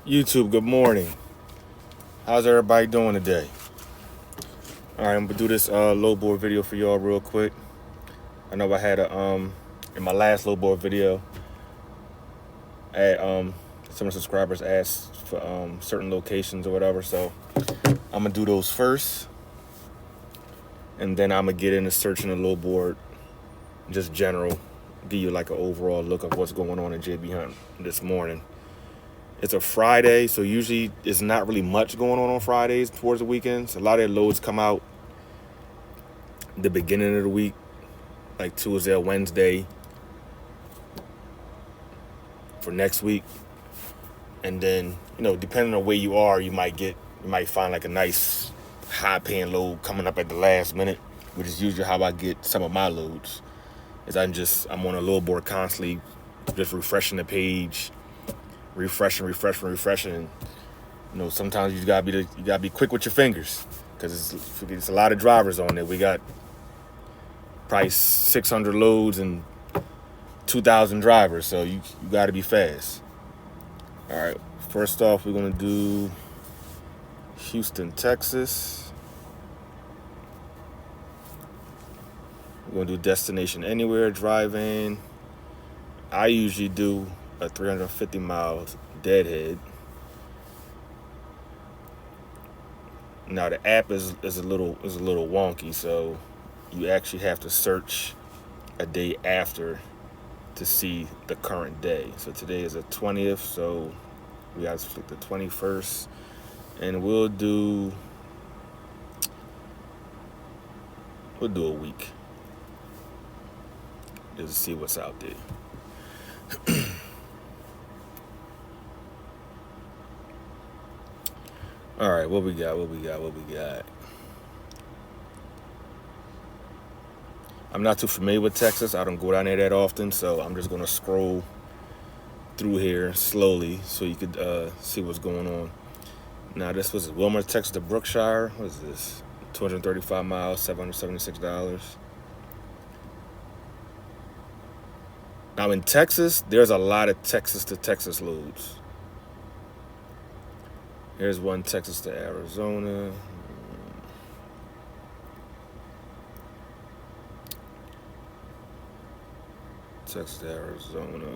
YouTube, good morning. How's everybody doing today? All right, I'm gonna do this low board video for y'all real quick. I know I had a in my last low board video, I had some of the subscribers asked for certain locations or whatever, so I'm gonna do those first, and then I'm gonna get into searching the low board, just general, give you like an overall look of what's going on in JB Hunt this morning. It's a Friday, so usually it's not really much going on Fridays towards the weekends. A lot of their loads come out the beginning of the week, like Tuesday or Wednesday for next week. And then, depending on where you are, you might find like a nice high paying load coming up at the last minute, which is usually how I get some of my loads. Is I'm on a load board constantly, just refreshing the page, refreshing. And, sometimes you gotta be quick with your fingers, because it's a lot of drivers on there. We got probably 600 loads and 2,000 drivers, so you got to be fast. All right, first off, we're going to do Houston, Texas. We're going to do destination anywhere, drive-in. I usually do a 350 miles deadhead. Now the app is a little wonky, so you actually have to search a day after to see the current day. So today is the 20th, so we got to select the 21st, and we'll do a week just to see what's out there. All right, what we got? I'm not too familiar with Texas. I don't go down there that often, so I'm just gonna scroll through here slowly so you could see what's going on. Now this was Wilmer, Texas to Brookshire. What is this? 235 miles, $776. Now in Texas, there's a lot of Texas to Texas loads. Here's one, Texas to Arizona. Texas to Arizona.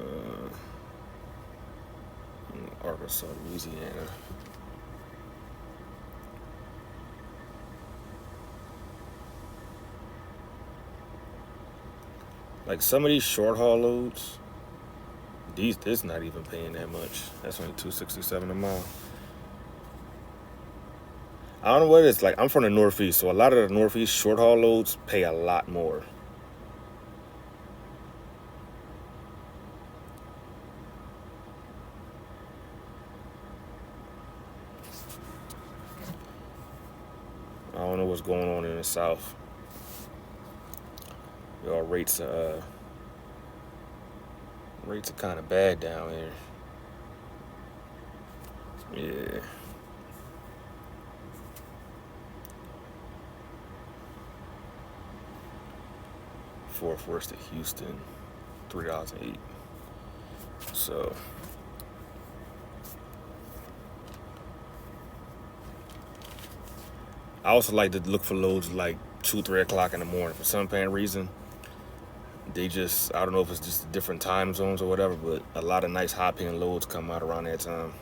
Arkansas, Louisiana. Like some of these short haul loads, this not even paying that much. That's only $267 a mile. I don't know what it is. Like, I'm from the Northeast, so a lot of the Northeast short haul loads pay a lot more. I don't know what's going on in the South. Y'all rates are kind of bad down here. Yeah. Fort Worth to Houston, $3.08. So I also like to look for loads like 2-3 o'clock in the morning. For some apparent reason, I don't know if it's just different time zones or whatever, but a lot of nice high-paying loads come out around that time.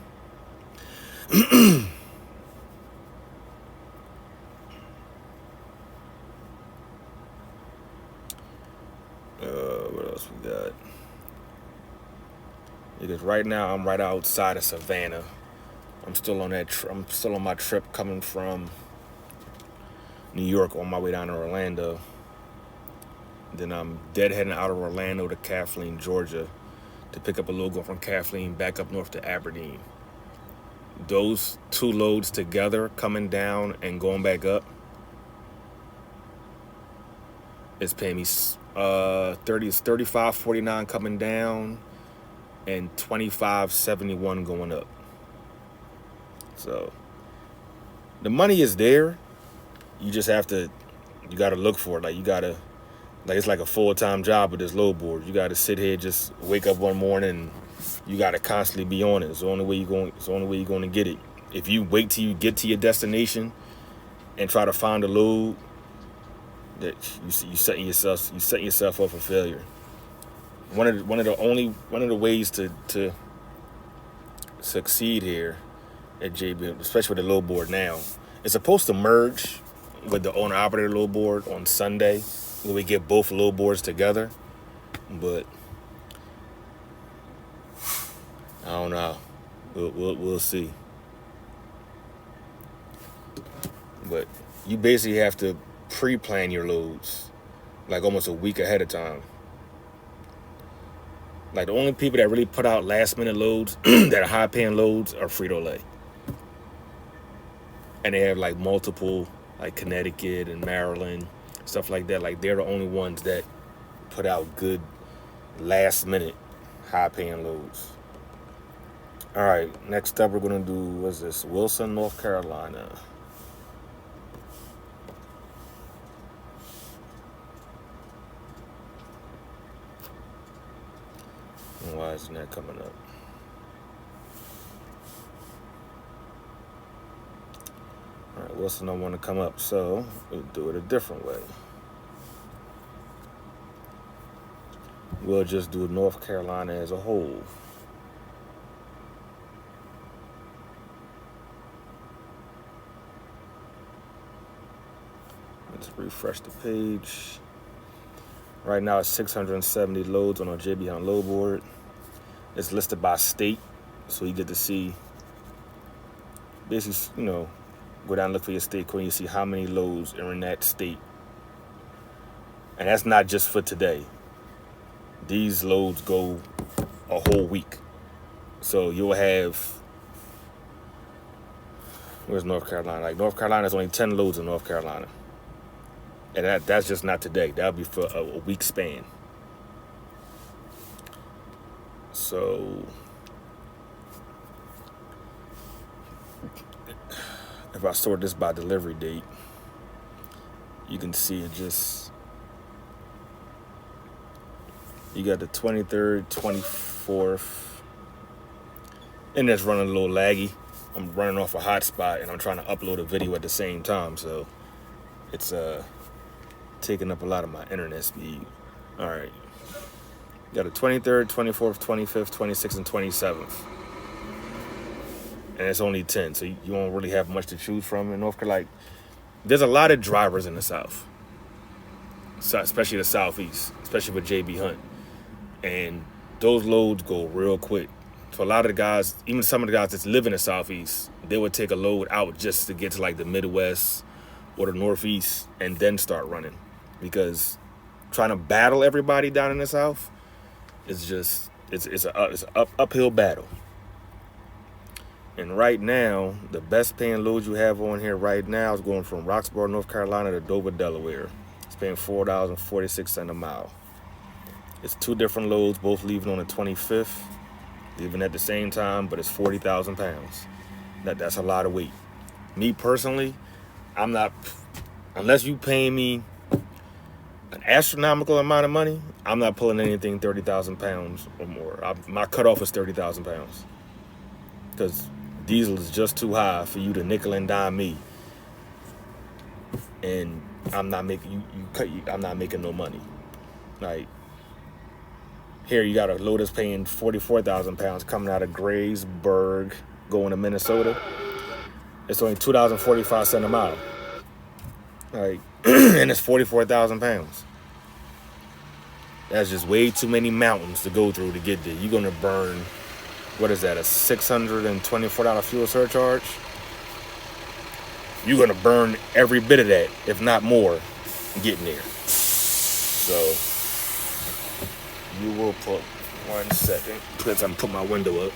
What else we got? Because right now I'm right outside of Savannah. I'm still on I'm still on my trip coming from New York on my way down to Orlando. Then I'm deadheading out of Orlando to Kathleen, Georgia, to pick up a load going from Kathleen back up north to Aberdeen. Those two loads together, coming down and going back up, is paying me $35.49 coming down and $25.71 going up. So the money is there. You just you gotta look for it. Like it's like a full-time job with this load board. You gotta sit here, just wake up one morning and you got to constantly be on it. It's the only way you're going to get it. If you wait till you get to your destination and try to find a load, that you setting yourself up for failure. One of the ways to succeed here at JB, especially with the low board now, it's supposed to merge with the owner operator low board on Sunday, where we get both low boards together. But I don't know. We'll see. But you basically have to pre-plan your loads, like almost a week ahead of time. Like the only people that really put out last-minute loads that are high-paying loads are Frito-Lay. And they have like multiple, like Connecticut and Maryland, stuff like that. Like they're the only ones that put out good last-minute high-paying loads. All right, next up we're gonna do, what's this? Wilson, North Carolina. Why isn't that coming up? All right, Wilson don't want to come up, so we'll do it a different way. We'll just do North Carolina as a whole. Let's refresh the page. Right now it's 670 loads on our JB Hunt load board. It's listed by state, so you get to see, basically, go down and look for your state code and you see how many loads are in that state. And that's not just for today. These loads go a whole week. So you'll have, where's North Carolina? Like North Carolina is only 10 loads in North Carolina. And that's just not today. That'll be for a week span. So if I sort this by delivery date, you can see it just, you got the 23rd, 24th, and it's running a little laggy. I'm running off a hotspot and I'm trying to upload a video at the same time, so it's taking up a lot of my internet speed. All right. You got the 23rd, 24th, 25th, 26th, and 27th. And it's only 10, so you won't really have much to choose from in North Carolina. There's a lot of drivers in the South, especially the Southeast, especially with JB Hunt. And those loads go real quick. So a lot of the guys, even some of the guys that live in the Southeast, they would take a load out just to get to like the Midwest or the Northeast and then start running. Because trying to battle everybody down in the South, it's an uphill battle. And right now, the best paying load you have on here right now is going from Roxborough, North Carolina to Dover, Delaware. It's paying $4.46 a mile. It's two different loads, both leaving on the 25th, leaving at the same time, but it's 40,000 pounds. That's a lot of weight. Me personally, I'm not, unless you pay me an astronomical amount of money, I'm not pulling anything 30,000 pounds or more. My cutoff is 30,000 pounds. Because diesel is just too high for you to nickel and dime me. And I'm not making I'm not making no money. Like, here you got a load that's paying 44,000 pounds coming out of Graysburg, going to Minnesota. It's only $2.45 a mile. Like, and it's 44,000 pounds. That's just way too many mountains to go through to get there. You're going to burn, what is that, a $624 fuel surcharge? You're going to burn every bit of that, if not more, getting there. So, you will put 1 second, because I'm putting my window up.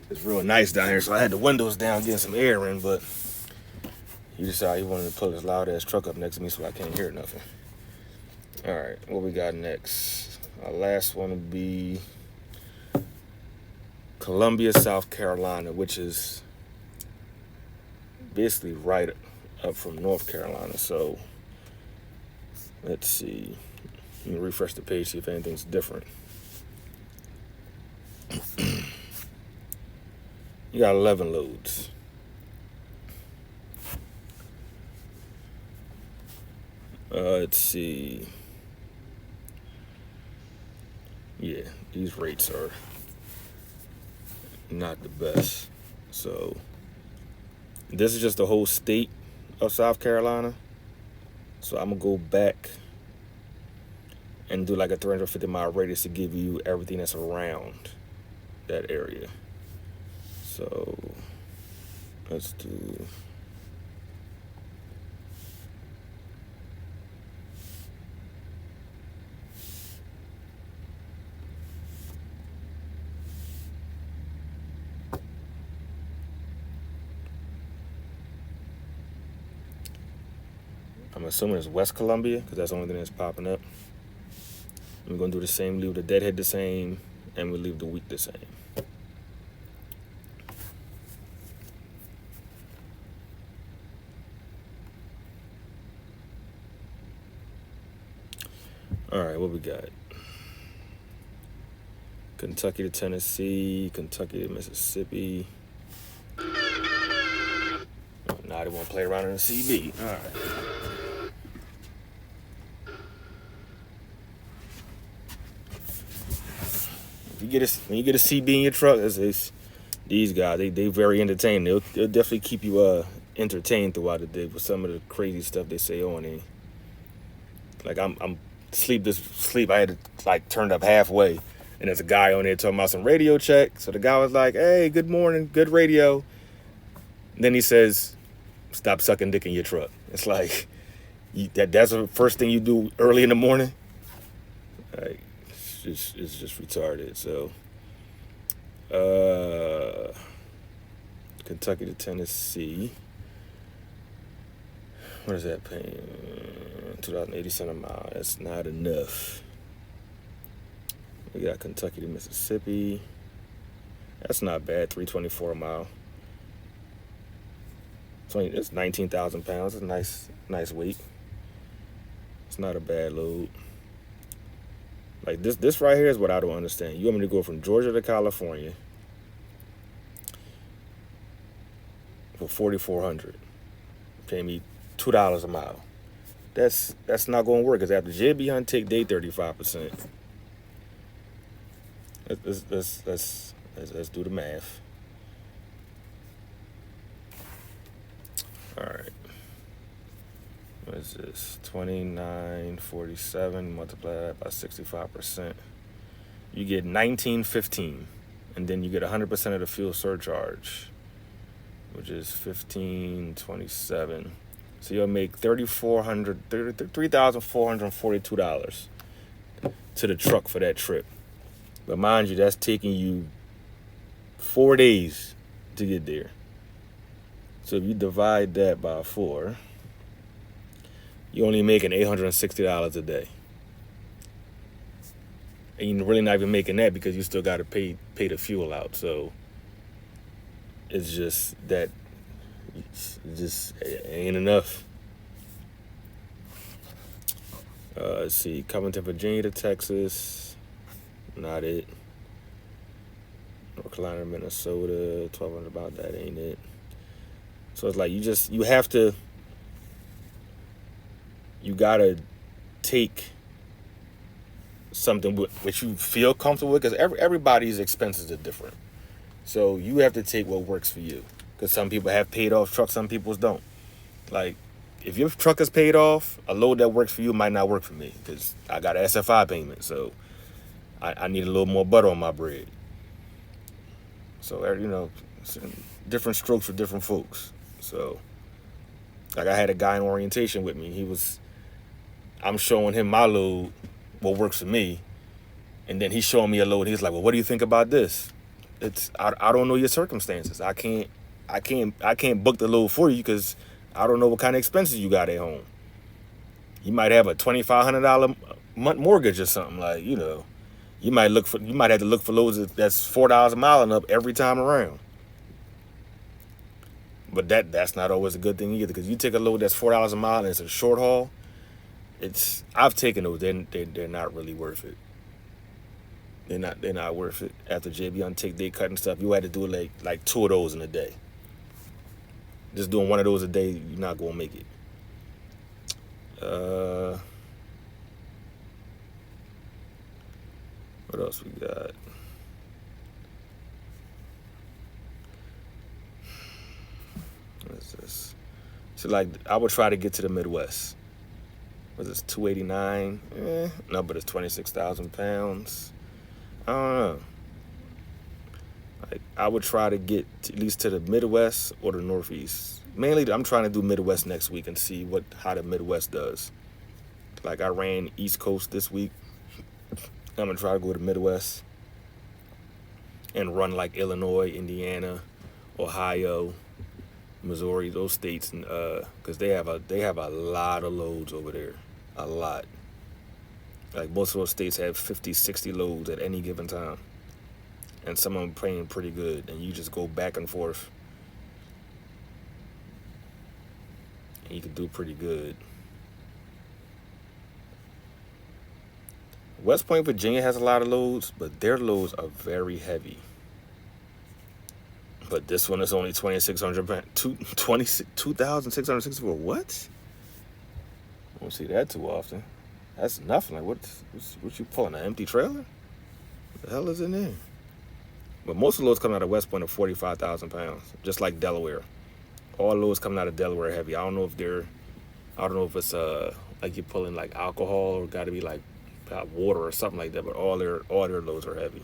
It's real nice down here, so I had the windows down getting some air in, but he decided he wanted to pull his loud ass truck up next to me so I can't hear nothing. All right, what we got next? Our last one would be Columbia, South Carolina, which is basically right up from North Carolina. So let's see. Let me refresh the page, see if anything's different. You got 11 loads. Let's see. Yeah, these rates are not the best. So this is just the whole state of South Carolina. So I'm gonna go back and do like a 350-mile radius to give you everything that's around that area. So let's do. I'm assuming it's West Columbia because that's the only thing that's popping up. We're going to do the same, leave the deadhead the same, and we leave the week the same. All right, what we got? Kentucky to Tennessee, Kentucky to Mississippi. Oh, now they want to play around in the CB. All right. When you get a CB in your truck, it's these guys, they very entertaining. They'll definitely keep you entertained throughout the day with some of the crazy stuff they say on it. Like I'm sleep. I had to like turned up halfway, and there's a guy on there talking about some radio check. So the guy was like, "Hey, good morning, good radio." And then he says, "Stop sucking dick in your truck." It's like that's the first thing you do early in the morning. Like it's just retarded. So Kentucky to Tennessee. What is that paying? $2.80 a mile. That's not enough. We got Kentucky to Mississippi. That's not bad. $3.24 a mile. It's 19,000 pounds. It's a nice weight. It's not a bad load. Like this right here is what I don't understand. You want me to go from Georgia to California for $4,400, pay me $2 a mile. That's not going to work because after JB Hunt take they 35%. Let's do the math. All right. What is this? 29.47 multiplied by 65%. You get 19.15, and then you get 100% of the fuel surcharge, which is 15.27. So you'll make $3,442 to the truck for that trip. But mind you, that's taking you 4 days to get there. So if you divide that by 4, you're only making $860 a day. And you're really not even making that because you still got to pay the fuel out. So it's just that it ain't enough. Let's see, Covington, Virginia to Texas, not it. North Carolina, Minnesota, 1,200, about that ain't it. So it's like you gotta take something which you feel comfortable with, because everybody's expenses are different. So you have to take what works for you, because some people have paid off trucks, some people's don't. Like, if your truck is paid off, a load that works for you might not work for me, because I got an SFI payment, so I need a little more butter on my bread. So, different strokes for different folks. So, like, I had a guy in orientation with me. I'm showing him my load, what works for me, and then he's showing me a load. He's like, "Well, what do you think about this?" I don't know your circumstances. I can't book the load for you because I don't know what kind of expenses you got at home. You might have a $2,500 month mortgage or something, like, You might have to look for loads that's $4 a mile and up every time around. But that's not always a good thing either, because you take a load that's $4 a mile and it's a short haul. I've taken those. They're not really worth it. They're not worth it. After JB on take day cut and stuff, you had to do like 2 of those in a day. Just doing 1 of those a day, you're not gonna make it. What else we got? What is this? So like, I would try to get to the Midwest. Was this 289? No, but it's 26,000 pounds. I don't know. Like, I would try to get at least to the Midwest or the Northeast. Mainly, I'm trying to do Midwest next week and see how the Midwest does. Like, I ran East Coast this week. I'm gonna try to go to the Midwest and run like Illinois, Indiana, Ohio, Missouri, those states, and because they have a lot of loads over there, a lot. Like, most of those states have 50, 60 loads at any given time, and some of them paying pretty good, and you just go back and forth, and you can do pretty good. West Point, Virginia has a lot of loads, but their loads are very heavy. But this one is only 2,600, 2,664. What? I don't see that too often. That's nothing. Like, what you pulling, an empty trailer? What the hell is in there? But most of the loads coming out of West Point are 45,000 pounds, just like Delaware. All loads coming out of Delaware are heavy. I don't know if it's like you're pulling like alcohol or got to be like water or something like that. But all their loads are heavy.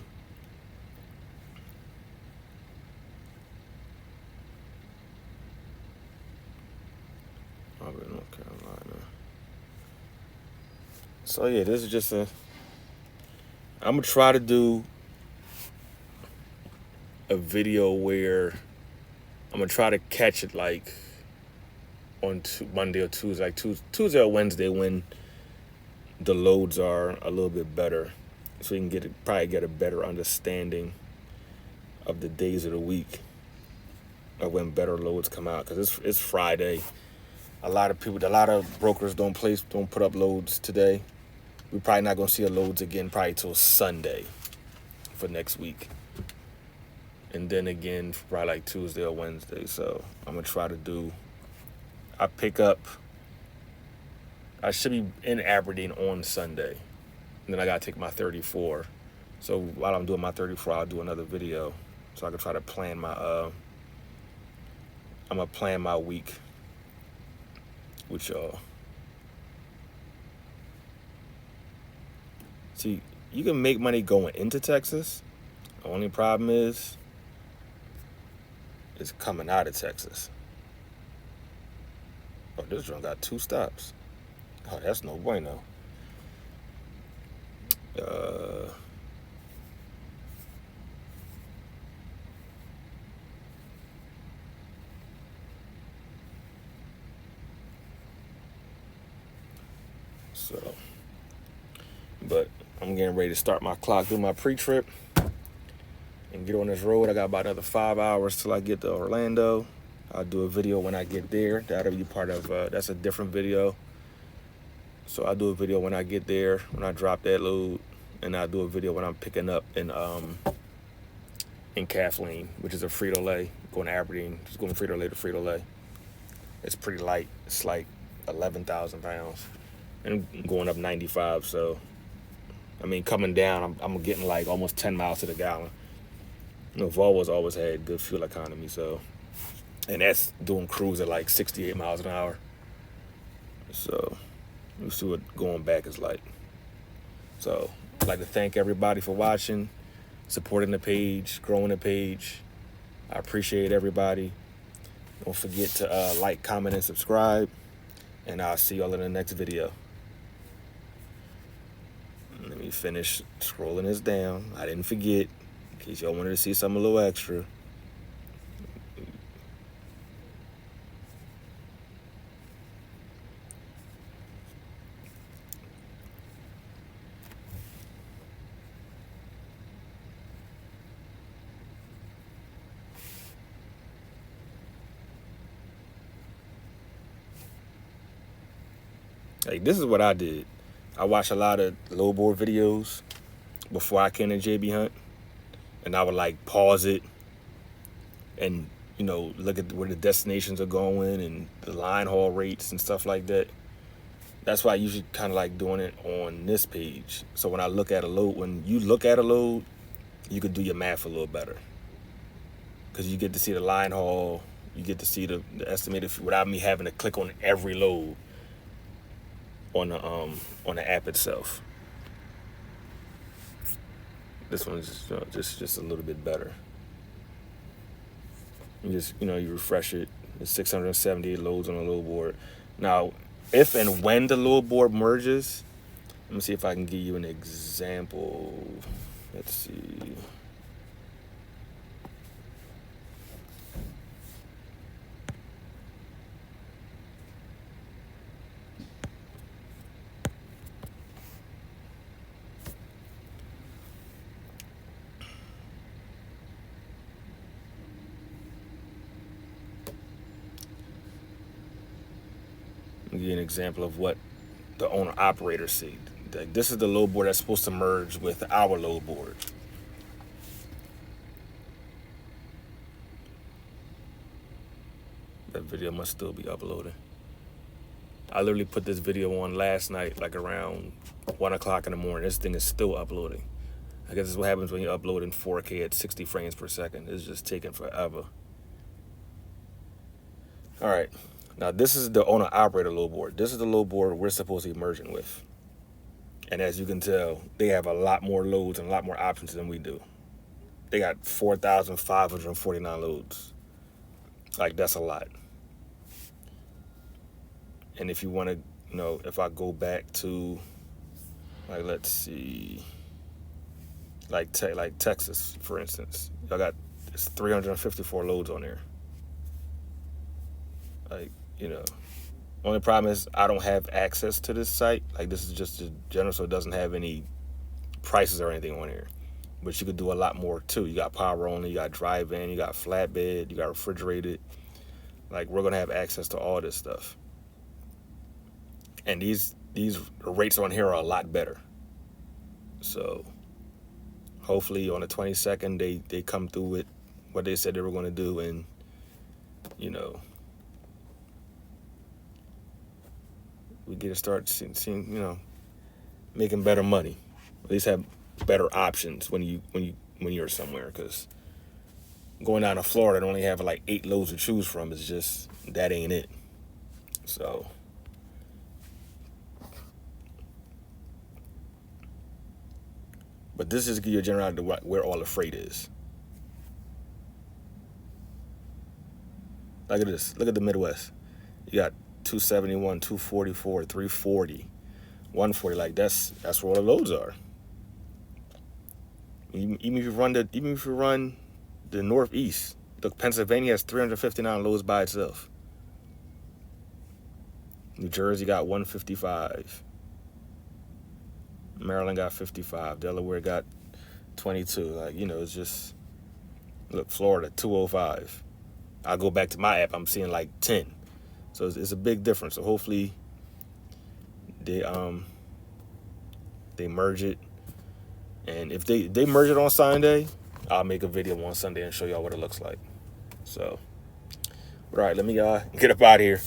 North Carolina. So yeah, this is just I'm gonna try to do a video where I'm gonna try to catch it like on Monday or Tuesday, like Tuesday or Wednesday, when the loads are a little bit better, so you can probably get a better understanding of the days of the week of when better loads come out, because it's Friday. A lot of brokers don't put up loads today. We're probably not gonna see loads again probably till Sunday for next week, and then again probably like Tuesday or Wednesday. So I'm gonna try to do. I should be in Aberdeen on Sunday, and then I gotta take my 34. So while I'm doing my 34, I'll do another video, so I can try to plan my. I'm gonna plan my week with y'all. See, you can make money going into Texas. The only problem is it's coming out of Texas. Oh, this one got 2 stops. Oh, that's no bueno. But I'm getting ready to start my clock, do my pre-trip, and get on this road. I got about another 5 hours till I get to Orlando. I'll do a video when I get there. That'll be part of, that's a different video. So I'll do a video when I get there, when I drop that load, and I'll do a video when I'm picking up in Kathleen, which is a Frito-Lay, going to Aberdeen, just going Frito-Lay to Frito-Lay. It's pretty light. It's like 11,000 pounds, and going up 95. So, I mean, coming down, I'm getting like almost 10 miles to the gallon. You know, Volvo's always had good fuel economy, so, and that's doing cruise at like 68 miles an hour. So, we'll see what going back is like. So, I'd like to thank everybody for watching, supporting the page, growing the page. I appreciate everybody. Don't forget to like, comment, and subscribe. And I'll see y'all in the next video. Let me finish scrolling this down. I didn't forget, in case y'all wanted to see something a little extra. Like, this is what I did. I watched a lot of low board videos before I came to JB Hunt, and I would like pause it and look at where the destinations are going and the line haul rates and stuff like that. That's why I usually kind of like doing it on this page. So when I look at a load, when you look at a load, you could do your math a little better, because you get to see the line haul, you get to see the estimated without me having to click on every load on the app itself. This one's just a little bit better. You refresh it. It's 678 loads on the load board. Now, if and when the load board merges, let me see if I can give you an example. Let's see. I'll give you an example of what the owner operator see. This is the load board that's supposed to merge with our load board. That video must still be uploading. I literally put this video on last night, like around 1 o'clock in the morning. This thing is still uploading. I guess this is what happens when you upload in 4K at 60 frames per second. It's just taking forever. All right. Now, this is the owner operator load board. This is the load board we're supposed to be merging with. And as you can tell, they have a lot more loads and a lot more options than we do. They got 4,549 loads. Like, that's a lot. And if you want to, if I go back to, like, let's see, like Texas, for instance, y'all got 354 loads on there. Like, only problem is I don't have access to this site. Like, this is just a general, so it doesn't have any prices or anything on here. But you could do a lot more too. You got power only, you got drive-in, you got flatbed, you got refrigerated. Like, we're gonna have access to all this stuff. And these rates on here are a lot better. So hopefully on the 22nd they come through with what they said they were going to do, and we get to start seeing making better money. At least have better options when you're somewhere, because going down to Florida and only have like 8 loads to choose from is just, that ain't it. So but this is to give you a general idea of where all the freight is. Look at this. Look at the Midwest. You got 271, 244, 340, 140. Like, that's where all the loads are. Even if you run the Northeast, look, Pennsylvania has 359 loads by itself. New Jersey got 155. Maryland got 55. Delaware got 22. Like, it's just, look, Florida 205. I go back to my app, I'm seeing like 10. So it's a big difference. So hopefully they merge it. And if they merge it on Sunday, I'll make a video on Sunday and show y'all what it looks like. So, all right, let me get up out of here.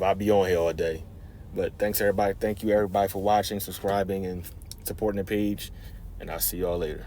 I'll be on here all day. But thanks, everybody. Thank you, everybody, for watching, subscribing, and supporting the page. And I'll see y'all later.